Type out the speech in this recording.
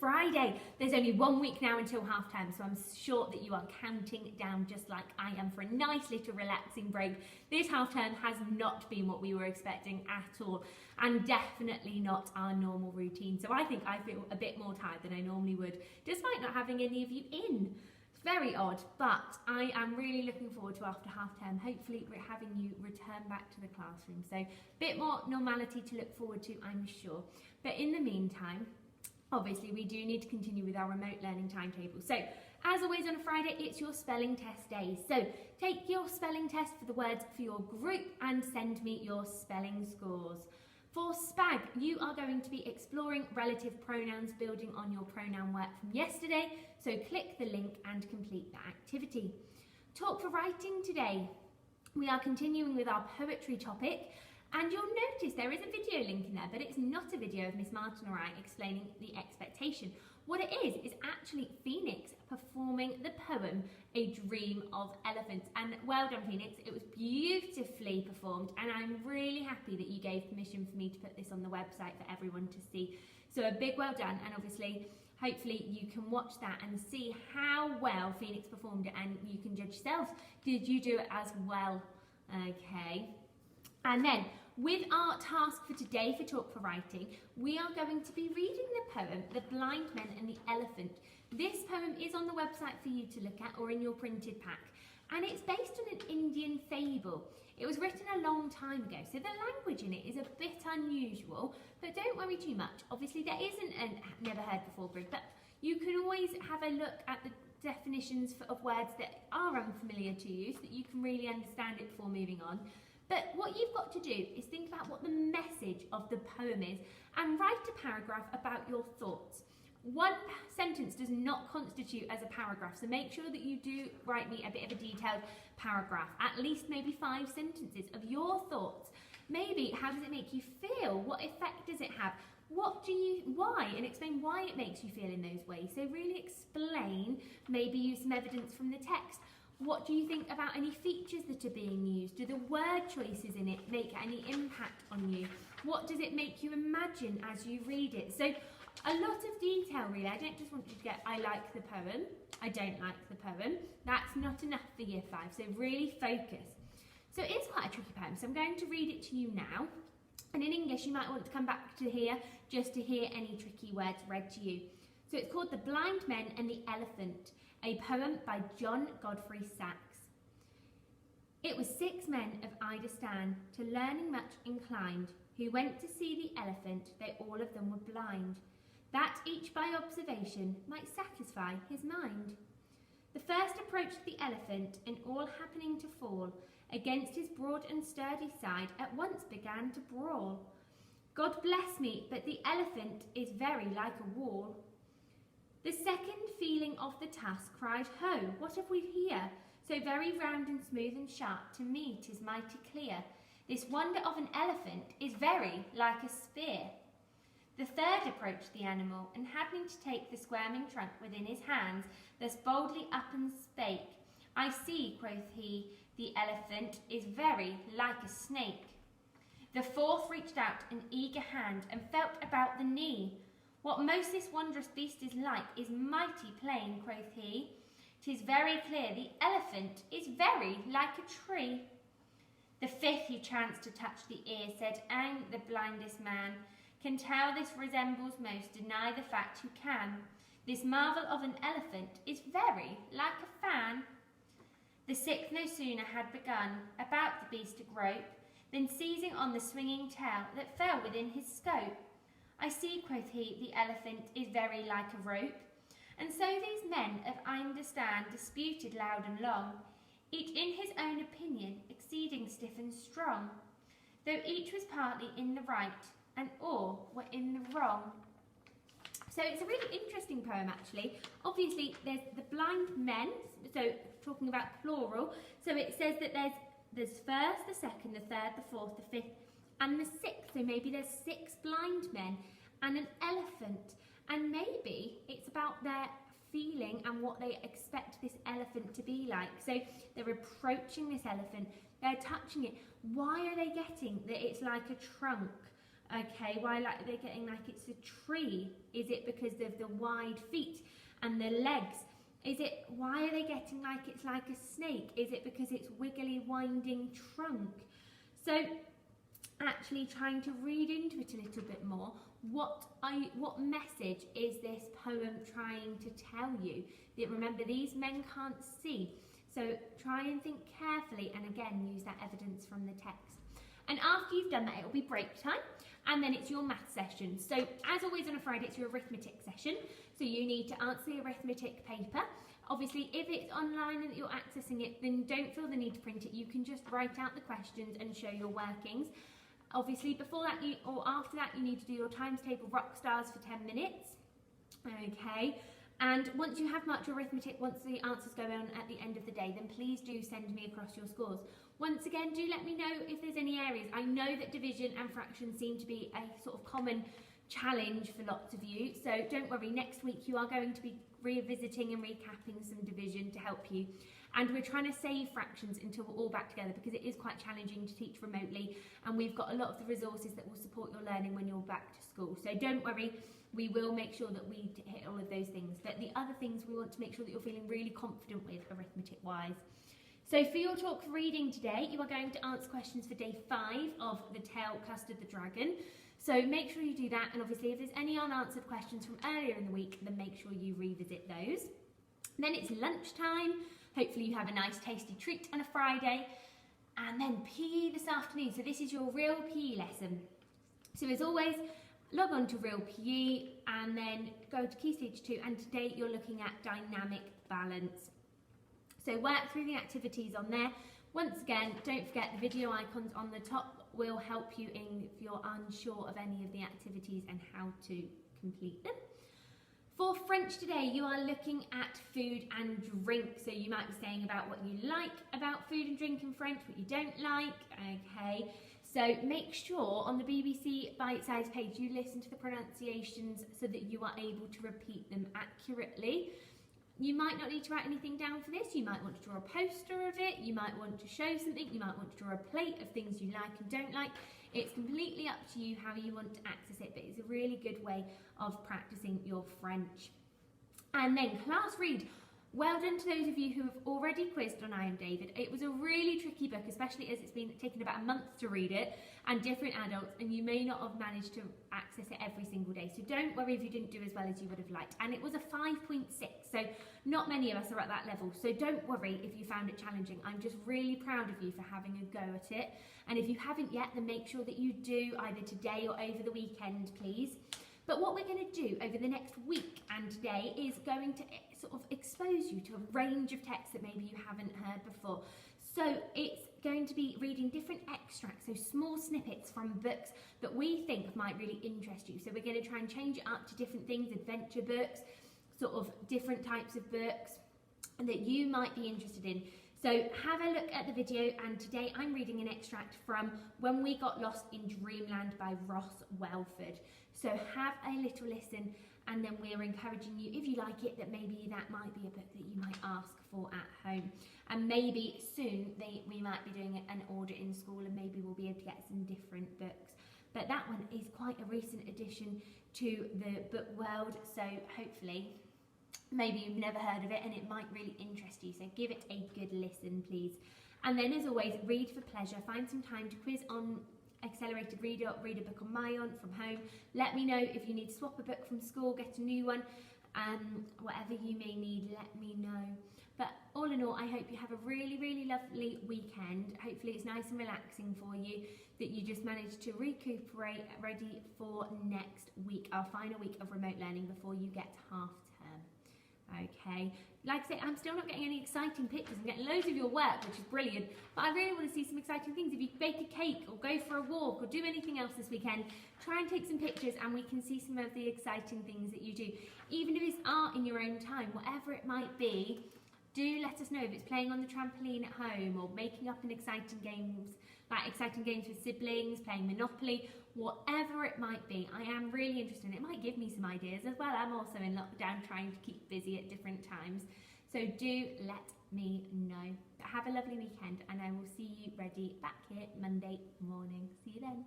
Friday. There's only 1 week now until half term, so I'm sure that you are counting down just like I am for a nice little relaxing break. This half term has not been what we were expecting at all, and definitely not our normal routine. So I think I feel a bit more tired than I normally would, despite not having any of you in. It's very odd, but I am really looking forward to after half term, hopefully we're having you return back to the classroom. So a bit more normality to look forward to, I'm sure. But in the meantime, obviously we do need to continue with our remote learning timetable. So as always on a Friday, it's your spelling test day. So take your spelling test for the words for your group and send me your spelling scores. For SPAG, you are going to be exploring relative pronouns, building on your pronoun work from yesterday. So click the link and complete that activity. Talk for writing today. We are continuing with our poetry topic. And you'll notice there is a video link in there, but it's not a video of Miss Martin or I explaining the expectation. What it is actually Phoenix performing the poem A Dream of Elephants. And well done, Phoenix. It was beautifully performed, and I'm really happy that you gave permission for me to put this on the website for everyone to see. So a big well done, and obviously, hopefully you can watch that and see how well Phoenix performed it, and you can judge yourselves. Did you do it as well? Okay. And then, with our task for today for Talk for Writing, we are going to be reading the poem, The Blind Men and the Elephant. This poem is on the website for you to look at or in your printed pack. And it's based on an Indian fable. It was written a long time ago, so the language in it is a bit unusual, but don't worry too much. Obviously, there isn't a never heard before grid, but you can always have a look at the definitions of words that are unfamiliar to you so that you can really understand it before moving on. But what you've got to do is think about what the message of the poem is and write a paragraph about your thoughts. One sentence does not constitute as a paragraph, so make sure that you do write me a bit of a detailed paragraph, at least maybe 5 sentences of your thoughts. Maybe, how does it make you feel? What effect does it have? Why? And explain why it makes you feel in those ways. So really explain, maybe use some evidence from the text. What do you think about any features that are being used? Do the word choices in it make any impact on you? What does it make you imagine as you read it? So a lot of detail really. I don't just want you to get, I like the poem, I don't like the poem. That's not enough for year 5, so really focus. So it's quite a tricky poem, so I'm going to read it to you now. And in English, you might want to come back to here just to hear any tricky words read to you. So it's called The Blind Men and the Elephant, a poem by John Godfrey Saxe. It was 6 men of Ida Stan, to learning much inclined, who went to see the elephant, they all of them were blind, that each by observation might satisfy his mind. The first approached the elephant, and all happening to fall against his broad and sturdy side, at once began to brawl. God bless me, but the elephant is very like a wall. The second, feeling of the task, cried, Ho, what have we here? So very round and smooth and sharp, to me 'tis mighty clear. This wonder of an elephant is very like a spear. The third approached the animal, and happening to take the squirming trunk within his hands, thus boldly up and spake, I see, quoth he, the elephant is very like a snake. The fourth reached out an eager hand, and felt about the knee. What most this wondrous beast is like is mighty plain, quoth he. 'Tis very clear the elephant is very like a tree. The fifth, who chanced to touch the ear, said, I'm the blindest man, can tell this resembles most, deny the fact who can. This marvel of an elephant is very like a fan. The sixth no sooner had begun about the beast to grope, than seizing on the swinging tail that fell within his scope. I see, quoth he, the elephant is very like a rope. And so these men of I understand disputed loud and long, each in his own opinion exceeding stiff and strong, though each was partly in the right, and all were in the wrong. So it's a really interesting poem actually. Obviously there's the blind men, so talking about plural, so it says that there's first, the second, the third, the fourth, the fifth, and the sixth, so maybe there's 6 blind men and an elephant, and maybe it's about their feeling and what they expect this elephant to be like. So they're approaching this elephant, they're touching it. Why are they getting that it's like a trunk? Okay, why like they're getting like it's a tree? Is it because of the wide feet and the legs? Is it, why are they getting like it's like a snake? Is it because it's wiggly winding trunk? So actually trying to read into it a little bit more. What message is this poem trying to tell you? Remember, these men can't see. So try and think carefully and again use that evidence from the text. And after you've done that, it'll be break time and then it's your math session. So as always on a Friday, it's your arithmetic session. So you need to answer the arithmetic paper. Obviously, if it's online and you're accessing it, then don't feel the need to print it. You can just write out the questions and show your workings. Obviously, before that or after that, you need to do your times table rock stars for 10 minutes. Okay. And once you have marked your arithmetic, once the answers go on at the end of the day, then please do send me across your scores. Once again, do let me know if there's any areas. I know that division and fraction seem to be a sort of common challenge for lots of you. So don't worry, next week you are going to be revisiting and recapping some division to help you. And we're trying to save fractions until we're all back together because it is quite challenging to teach remotely. And we've got a lot of the resources that will support your learning when you're back to school. So don't worry, we will make sure that we hit all of those things. But the other things we want to make sure that you're feeling really confident with arithmetic-wise. So for your talk for reading today, you are going to answer questions for day 5 of The Tale Custard the Dragon. So make sure you do that, and obviously if there's any unanswered questions from earlier in the week, then make sure you revisit those. Then it's lunchtime. Hopefully you have a nice tasty treat on a Friday. And then PE this afternoon. So this is your real PE lesson. So as always, log on to real PE and then go to Key Stage 2, and today you're looking at dynamic balance. So work through the activities on there. Once again, don't forget the video icons on the top will help you if you're unsure of any of the activities and how to complete them. For French today, you are looking at food and drink. So you might be saying about what you like about food and drink in French, what you don't like, okay. So make sure on the BBC Bite Size page you listen to the pronunciations so that you are able to repeat them accurately. You might not need to write anything down for this. You might want to draw a poster of it. You might want to show something. You might want to draw a plate of things you like and don't like. It's completely up to you how you want to access it, but it's a really good way of practicing your French. And then class read. Well done to those of you who have already quizzed on I Am David. It was a really tricky book, especially as it's been taken about a month to read it, and different adults, and you may not have managed to access it every single day. So don't worry if you didn't do as well as you would have liked. And it was a 5.6, so not many of us are at that level. So don't worry if you found it challenging. I'm just really proud of you for having a go at it. And if you haven't yet, then make sure that you do either today or over the weekend, please. But what we're going to do over the next week and today is going to sort of expose you to a range of texts that maybe you haven't heard before. So it's going to be reading different extracts, so small snippets from books that we think might really interest you. So we're going to try and change it up to different things, adventure books, sort of different types of books that you might be interested in. So have a look at the video, and today I'm reading an extract from When We Got Lost in Dreamland by Ross Welford. So have a little listen, and then we're encouraging you, if you like it, that maybe that might be a book that you might ask for at home. And maybe soon we might be doing an order in school, and maybe we'll be able to get some different books. But that one is quite a recent addition to the book world, so hopefully maybe you've never heard of it and it might really interest you, so give it a good listen, please. And then as always, read for pleasure. Find some time to quiz on Accelerated Reader, read a book on MyOn from home. Let me know if you need to swap a book from school, get a new one, whatever you may need, let me know. But all in all, I hope you have a really, really lovely weekend. Hopefully it's nice and relaxing for you, that you just managed to recuperate, ready for next week, our final week of remote learning before you get half term. Okay, like I say, I'm still not getting any exciting pictures. I'm getting loads of your work, which is brilliant, but I really want to see some exciting things. If you bake a cake or go for a walk or do anything else this weekend, try and take some pictures and we can see some of the exciting things that you do. Even if it's art in your own time, whatever it might be, do let us know. If it's playing on the trampoline at home or making up an exciting games with siblings, playing Monopoly, whatever it might be. I am really interested in it. It might give me some ideas as well. I'm also in lockdown trying to keep busy at different times. So do let me know. But have a lovely weekend, and I will see you ready back here Monday morning. See you then.